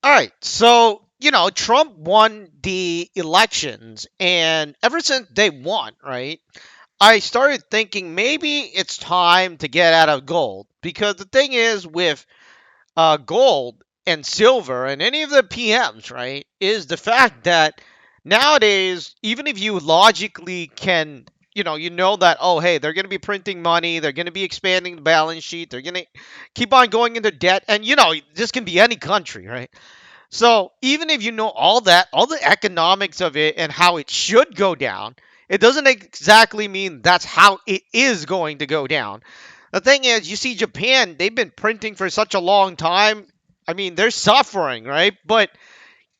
All right. So, Trump won the elections, and ever since they won, right, I started thinking maybe it's time to get out of gold. Because the thing is, with gold and silver and any of the PMs, right, is the fact that nowadays, even if you logically can, you know that, oh, hey, they're going to be printing money, they're going to be expanding the balance sheet, they're going to keep on going into debt, and, this can be any country, right? So even if you know all that, all the economics of it and how it should go down, it doesn't exactly mean that's how it is going to go down. The thing is, you see Japan, they've been printing for such a long time. I mean, they're suffering, right? But,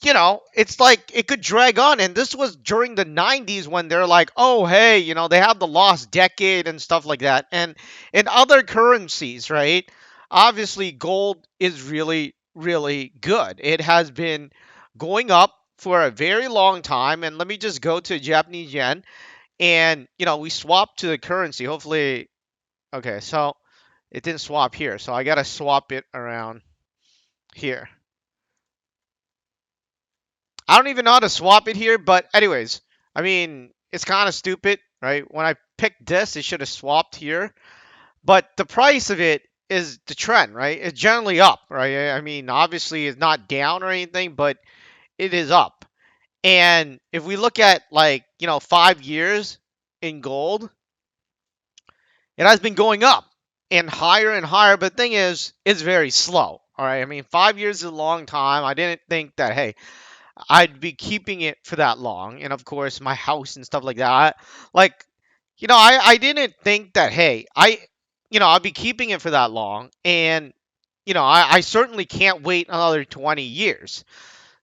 it's like it could drag on. And this was during the 90s when they're like, oh, hey, they have the lost decade and stuff like that. And in other currencies, right? Obviously, gold is really, really good. It has been going up for a very long time. And let me just go to Japanese yen. And, we swap to the currency. Hopefully, okay, so it didn't swap here. So I got to swap it around here. I don't even know how to swap it here, but anyways, I mean, it's kind of stupid, right? When I picked this, it should have swapped here. But the price of it is the trend, right? It's generally up, right? I mean, obviously it's not down or anything, but it is up. And if we look at like, 5 years in gold, it has been going up and higher. But the thing is, it's very slow. All right. I mean, 5 years is a long time. I didn't think that, hey, I'd be keeping it for that long. And of course, my house and stuff like that. Like, I didn't think that, hey, I'd be keeping it for that long. And, I certainly can't wait another 20 years.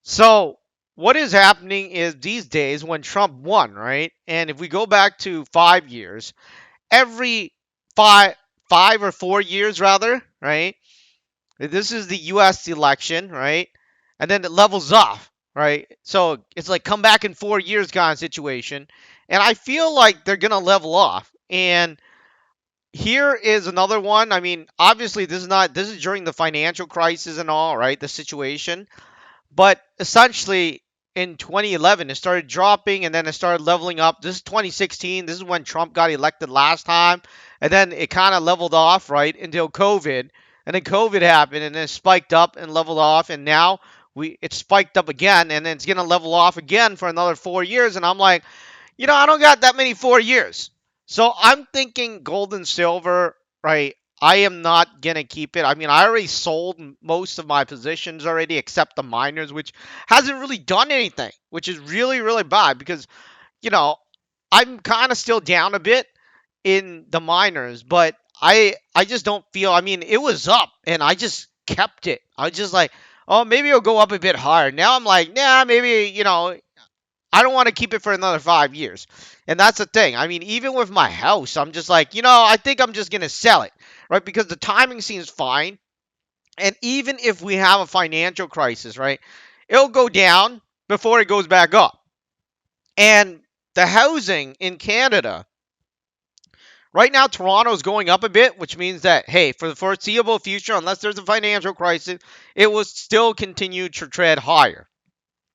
So, what is happening is these days when Trump won, right? And if we go back to 5 years, every five, 5 or 4 years rather, right? This is the U.S. election, right? And then it levels off, right? So it's like come back in 4 years kind of situation. And I feel like they're gonna level off. And here is another one. I mean, obviously this is during the financial crisis and all, right? The situation. But essentially in 2011 it started dropping and then it started leveling up. This is 2016. This is when Trump got elected last time. And then it kind of leveled off, right, until COVID. And then COVID happened and then it spiked up and leveled off and now we it spiked up again and then it's going to level off again for another 4 years and I'm like, I don't got that many 4 years. So I'm thinking gold and silver, right? I am not gonna keep it. I mean, I already sold most of my positions already, except the miners, which hasn't really done anything, which is really, really bad because you know I'm kind of still down a bit in the miners, but I just don't feel. I mean, it was up, and I just kept it. I was just like, oh, maybe it'll go up a bit higher. Now I'm like, nah, maybe I don't want to keep it for another 5 years. And that's the thing. I mean, even with my house, I'm just like, I think I'm just going to sell it, right? Because the timing seems fine. And even if we have a financial crisis, right, it'll go down before it goes back up. And the housing in Canada, right now, Toronto's going up a bit, which means that, hey, for the foreseeable future, unless there's a financial crisis, it will still continue to tread higher,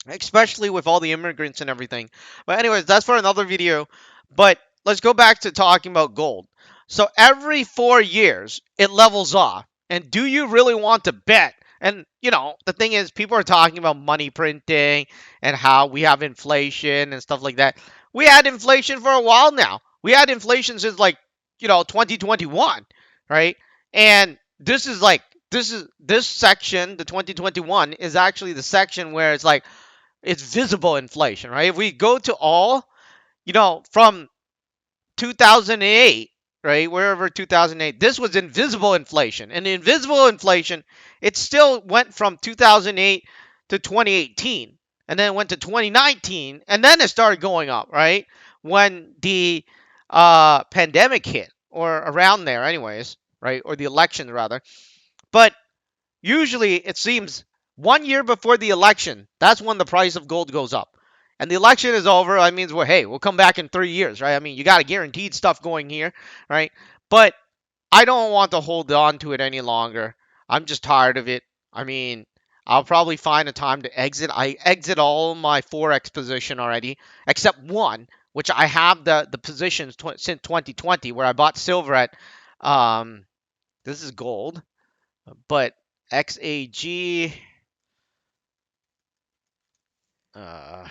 especially with all the immigrants and everything. But anyways, that's for another video. But let's go back to talking about gold. So every 4 years, it levels off. And do you really want to bet? And the thing is, people are talking about money printing and how we have inflation and stuff like that. We had inflation for a while now. We had inflation since like 2021, right? And this section, the 2021, is actually the section where it's visible inflation, right? If we go to all, from 2008, right, wherever 2008, this was invisible inflation. And the invisible inflation, it still went from 2008 to 2018. And then it went to 2019. And then it started going up, right? When the pandemic hit, or around there, anyways, right? Or the election, rather. But usually, it seems 1 year before the election, that's when the price of gold goes up. And the election is over. That means we'll come back in 3 years, right? I mean, you got a guaranteed stuff going here, right? But I don't want to hold on to it any longer. I'm just tired of it. I mean, I'll probably find a time to exit. I exit all my forex position already, except one, which I have the positions since 2020, where I bought silver at. Um, this is gold, but XAG. Uh,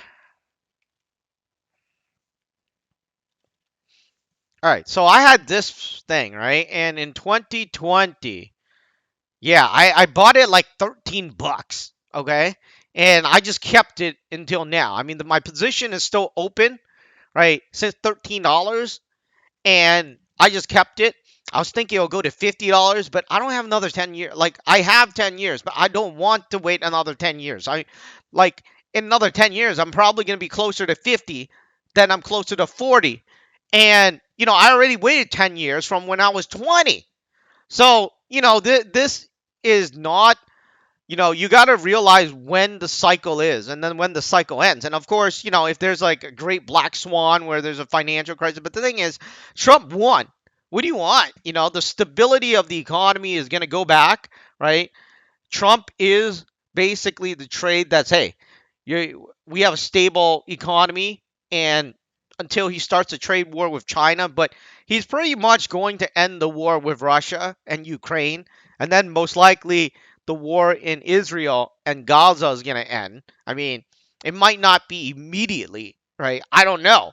all right, so I had this thing right, and in 2020, yeah, I bought it like 13 bucks. Okay, and I just kept it until now. I mean, my position is still open, right, since $13, and I just kept it. I was thinking it'll go to $50, but I don't have another 10 years. Like, I have 10 years, but I don't want to wait another 10 years. I like in another 10 years, I'm probably going to be closer to 50 than I'm closer to 40. And, I already waited 10 years from when I was 20. So, this is not, you got to realize when the cycle is and then when the cycle ends. And of course, if there's like a great black swan where there's a financial crisis, but the thing is, Trump won. What do you want? The stability of the economy is going to go back, right? Trump is basically the trade that's, hey, we have a stable economy, and until he starts a trade war with China, but he's pretty much going to end the war with Russia and Ukraine, and then most likely the war in Israel and Gaza is going to end. I mean, it might not be immediately, right? I don't know,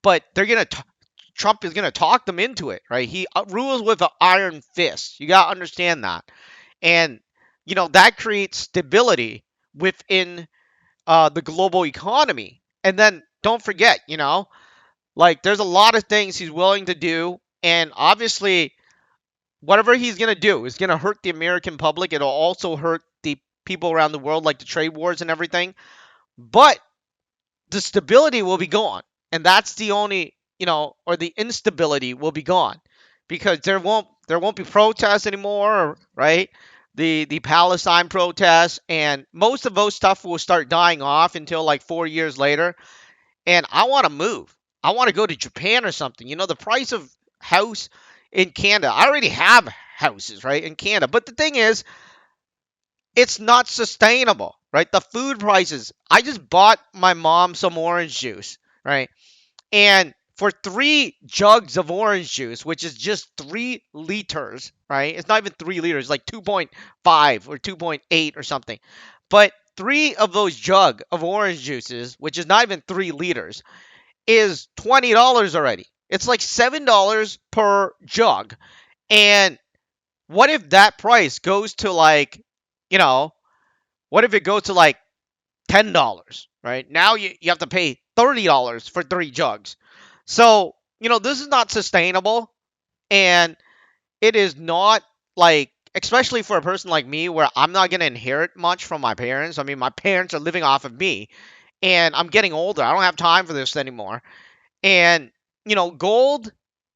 but Trump is going to talk them into it, right? He rules with an iron fist. You got to understand that. And, that creates stability within the global economy. And then don't forget, like there's a lot of things he's willing to do. And obviously, whatever he's going to do is going to hurt the American public. It'll also hurt the people around the world, like the trade wars and everything. But the stability will be gone. And that's the only, or the instability will be gone because there won't be protests anymore, right? The Palestine protests and most of those stuff will start dying off until like 4 years later. And I want to move. I want to go to Japan or something. The price of house in Canada. I already have houses, right, in Canada. But the thing is, it's not sustainable, right? The food prices. I just bought my mom some orange juice, right? And for 3 jugs of orange juice, which is just 3 liters, right? It's not even 3 liters, like 2.5 or 2.8 or something. But 3 of those jug of orange juices, which is not even 3 liters, is $20 already. It's like $7 per jug. And what if that price goes to like, you know, what if it goes to like $10, right? Now you have to pay $30 for 3 jugs. So, this is not sustainable. And it is not like, especially for a person like me, where I'm not going to inherit much from my parents. I mean, my parents are living off of me, and I'm getting older. I don't have time for this anymore. And, gold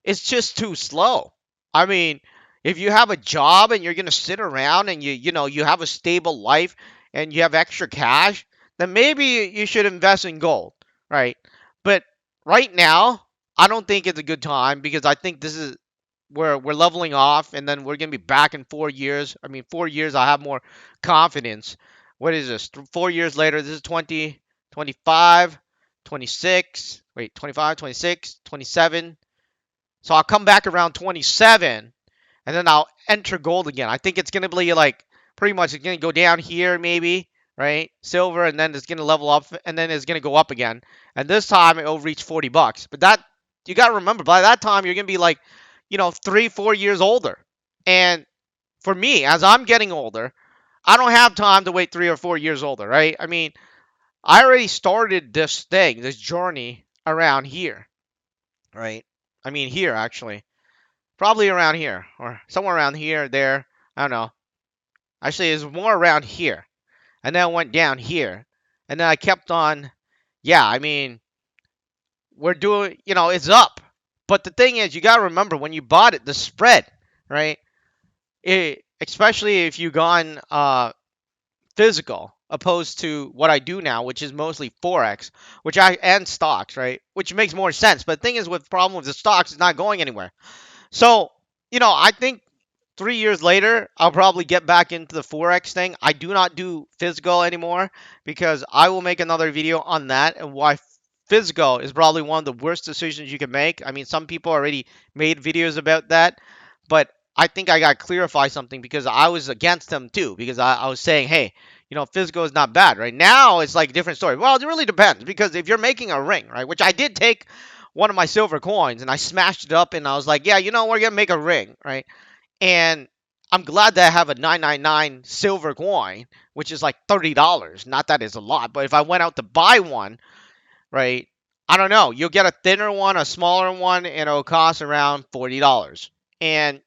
is just too slow. I mean, if you have a job and you're going to sit around and you have a stable life and you have extra cash, then maybe you should invest in gold, right? But right now, I don't think it's a good time because I think this is where we're leveling off and then we're going to be back in 4 years. I mean, 4 years, I have more confidence. What is this? 4 years later, this is 20, 25, 26. Wait, 25, 26, 27. So I'll come back around 27 and then I'll enter gold again. I think it's going to be like pretty much it's going to go down here maybe, right? Silver, and then it's going to level up and then it's going to go up again. And this time it'll reach $40. But that, you got to remember, by that time you're going to be like, 3, 4 years older. And for me, as I'm getting older, I don't have time to wait 3 or 4 years older, right? I mean, I already started this thing, this journey around here, right? I mean, here actually, probably around here or somewhere around here, there. I don't know. Actually, it's more around here, and then I went down here, and then I kept on. Yeah, I mean, we're doing, it's up. But the thing is, you gotta remember when you bought it, the spread, right? Especially if you gone physical opposed to what I do now, which is mostly forex, which I and stocks, right? Which makes more sense. But the thing is, with the problem with the stocks, it's not going anywhere. So, I think 3 years later, I'll probably get back into the Forex thing. I do not do physical anymore because I will make another video on that and why physical is probably one of the worst decisions you can make. I mean, some people already made videos about that, but I think I got to clarify something because I was against them too because I was saying, hey, physical is not bad. Right now, it's like a different story. Well, it really depends because if you're making a ring, right, which I did take one of my silver coins and I smashed it up and I was like, yeah, we're going to make a ring, right? And I'm glad that I have a 999 silver coin, which is like $30. Not that it's a lot, but if I went out to buy one, right, I don't know. You'll get a thinner one, a smaller one, and it'll cost around $40. And,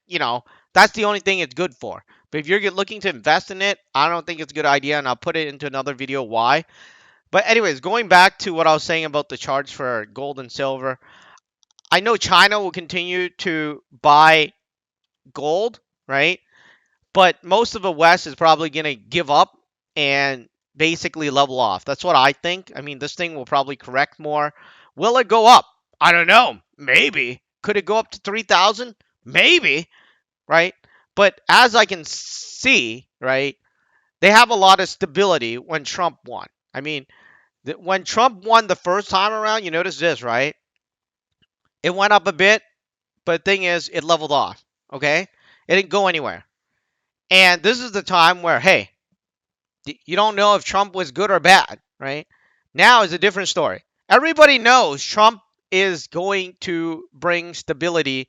that's the only thing it's good for. But if you're looking to invest in it, I don't think it's a good idea, and I'll put it into another video why. But anyways, going back to what I was saying about the charts for gold and silver, I know China will continue to buy gold, right? But most of the West is probably going to give up and basically level off. That's what I think. I mean, this thing will probably correct more. Will it go up? I don't know. Maybe. Could it go up to 3,000? Maybe, right? But as I can see, right, they have a lot of stability when Trump won. I mean, when Trump won the first time around, you notice this, right? It went up a bit, but the thing is, it leveled off, okay? It didn't go anywhere. And this is the time where, hey, you don't know if Trump was good or bad, right? Now is a different story. Everybody knows Trump is going to bring stability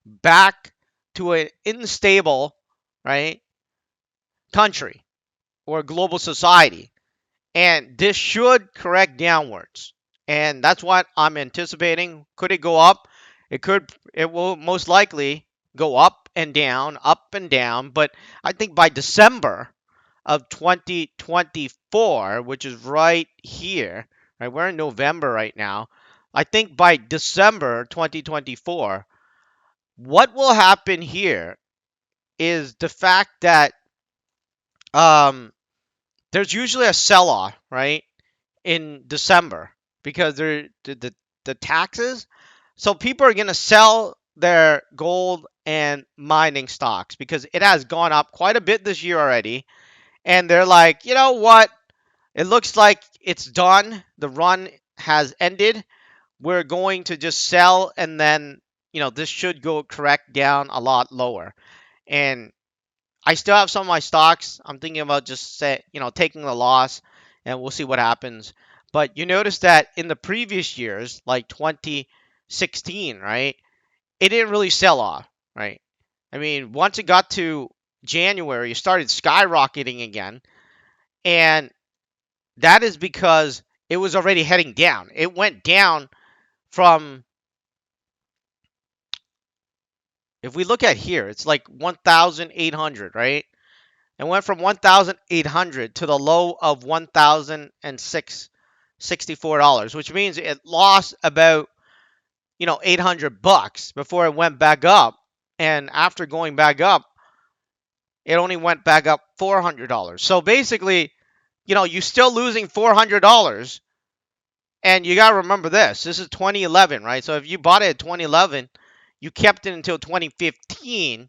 back to an unstable, right, country or global society. And this should correct downwards. And that's what I'm anticipating. Could it go up? It will most likely go up and down. But I think by December of 2024, which is right here, right? We're in November right now. I think by December 2024, what will happen here is the fact that um, there's usually a sell-off, right, in December because the taxes. So people are going to sell their gold and mining stocks because it has gone up quite a bit this year already. And they're like, you know what? It looks like it's done. The run has ended. We're going to just sell, and then, this should go correct down a lot lower. And I still have some of my stocks. I'm thinking about just taking the loss, and we'll see what happens. But you notice that in the previous years, like 2016, right? It didn't really sell off, right? I mean, once it got to January, it started skyrocketing again. And that is because it was already heading down. It went down from, if we look at here, it's like 1,800, right? It went from 1,800 to the low of $1,064, which means it lost about, 800 bucks before it went back up. And after going back up, it only went back up $400. So basically, you're still losing $400. And you got to remember this. This is 2011, right? So if you bought it in 2011, you kept it until 2015.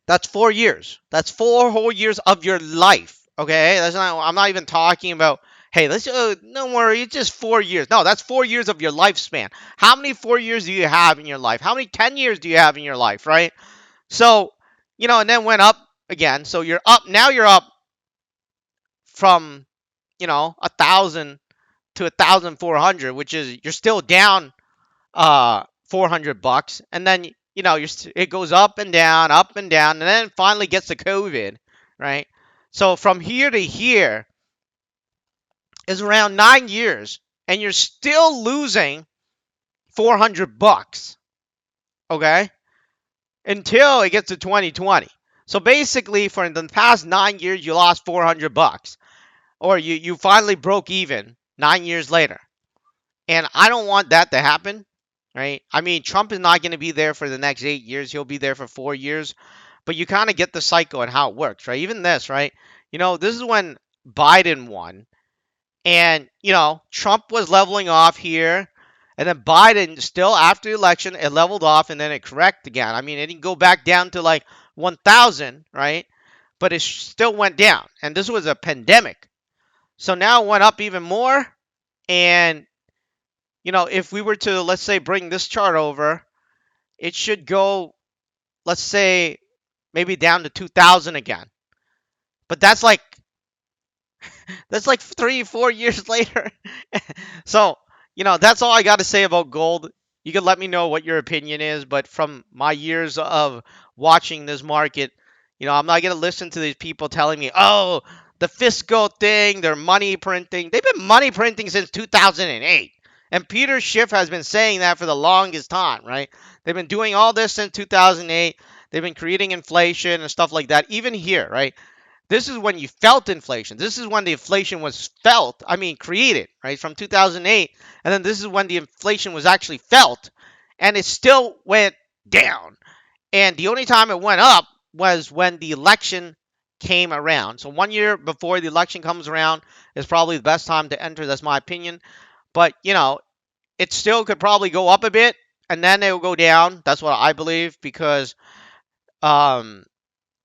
That's 4 years. That's 4 whole years of your life. Okay? I'm not even talking about, hey, don't worry, it's just 4 years. No, that's 4 years of your lifespan. How many 4 years do you have in your life? How many 10 years do you have in your life, right? So, and then went up again. So you're up. Now you're up from, 1,000 to 1,400, which is you're still down $400, and then it goes up and down, and then finally gets to COVID, right? So from here to here is around 9 years, and you're still losing $400, okay? Until it gets to 2020. So basically, for the past 9 years, you lost $400, or you finally broke even 9 years later. And I don't want that to happen, right? I mean, Trump is not going to be there for the next 8 years. He'll be there for 4 years. But you kind of get the cycle and how it works, right? Even this, right? This is when Biden won. And, Trump was leveling off here. And then Biden, still after the election, it leveled off and then it corrected again. I mean, it didn't go back down to like 1,000, right? But it still went down. And this was a pandemic. So now it went up even more. And, if we were to, let's say, bring this chart over, it should go, let's say, maybe down to 2,000 again. But that's like 3, 4 years later. So, that's all I got to say about gold. You can let me know what your opinion is, but from my years of watching this market, I'm not going to listen to these people telling me, oh, the fiscal thing, they're money printing. They've been money printing since 2008. And Peter Schiff has been saying that for the longest time, right? They've been doing all this since 2008. They've been creating inflation and stuff like that, even here, right? This is when you felt inflation. This is when the inflation was felt, I mean, created, right? From 2008. And then this is when the inflation was actually felt. And it still went down. And the only time it went up was when the election came around. So 1 year before the election comes around is probably the best time to enter. That's my opinion. But, it still could probably go up a bit and then it will go down. That's what I believe because um,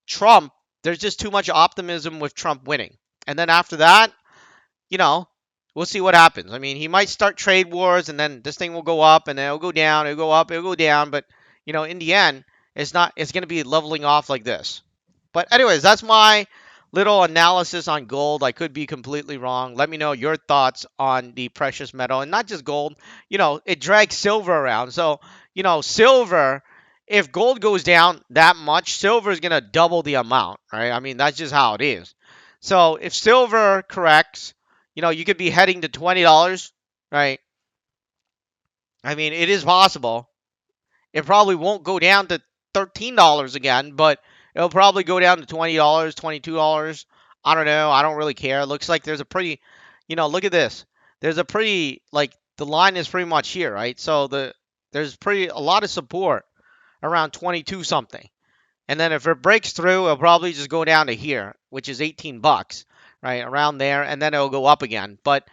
Trump, there's just too much optimism with Trump winning. And then after that, you know, we'll see what happens. I mean, he might start trade wars and then this thing will go up and then it'll go down, it'll go up, it'll go down. But, in the end, it's going to be leveling off like this. But, anyways, that's my little analysis on gold. I could be completely wrong. Let me know your thoughts on the precious metal and not just gold. It drags silver around. So, silver, if gold goes down that much, silver is going to double the amount, right? I mean, that's just how it is. So, if silver corrects, you could be heading to $20, right? I mean, it is possible. It probably won't go down to $13 again, but it'll probably go down to $20, $22. I don't know. I don't really care. It looks like there's a pretty, look at this. There's a pretty, like, the line is pretty much here, right? So there's a lot of support around 22 something. And then if it breaks through, it'll probably just go down to here, which is 18 bucks, right? Around there, and then it'll go up again. But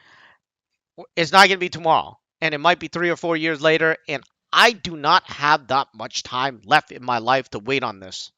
it's not going to be tomorrow. And it might be 3 or 4 years later. And I do not have that much time left in my life to wait on this.